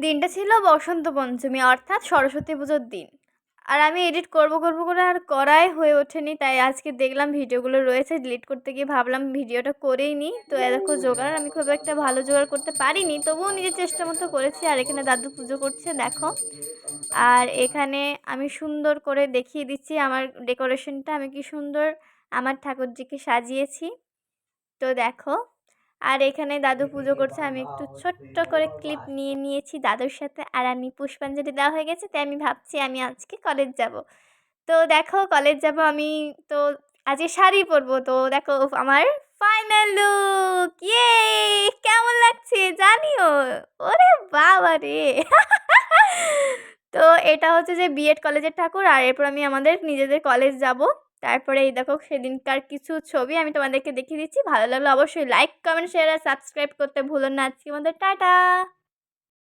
দিনটা ছিল বসন্ত পঞ্চমী অর্থাৎ সরস্বতী পুজোর দিন। আর আমি এডিট করব করে আর করাই হয়ে ওঠেনি। তাই আজকে দেখলাম ভিডিওগুলো রয়েছে, ডিলিট করতে গিয়ে ভাবলাম ভিডিওটা করেই নিই। তো এ দেখো জোগাড়, আমি খুব একটা ভালো জোগাড় করতে পারিনি, তবুও নিজের চেষ্টা মতো করেছি। আর এখানে দাদু পুজো করছে দেখো। আর এখানে আমি সুন্দর করে দেখিয়ে দিচ্ছি আমার ডেকোরেশনটা, আমি কি সুন্দর আমার ঠাকুরজিকে সাজিয়েছি। তো দেখো, আর এখানে দাদু পুজো করছে, আমি একটু ছোট্ট করে ক্লিপ নিয়ে নিয়েছি দাদুর সাথে। আর আমি পুষ্পাঞ্জলি দেওয়া হয়ে গেছে, তাই আমি ভাবছি আমি আজকে কলেজ যাব। তো দেখো কলেজ যাব আমি, তো আজকে শাড়ি পরবো। তো দেখো আমার ফাইনাল লুক, ইয়ে! কেমন লাগছে জানিও। ওরে বাবা রে! তো এটা হচ্ছে যে বিএড কলেজের ঠাকুর, আর এরপর আমি আমাদের নিজেদের কলেজ যাব। তারপরে এই দেখো সেদিনকার কিছু ছবি আমি তোমাদেরকে দেখিয়ে দিচ্ছি। ভালো লাগলে অবশ্যই লাইক, কমেন্ট, শেয়ার আর সাবস্ক্রাইব করতে ভুলো না। আজকের মতো টাটা।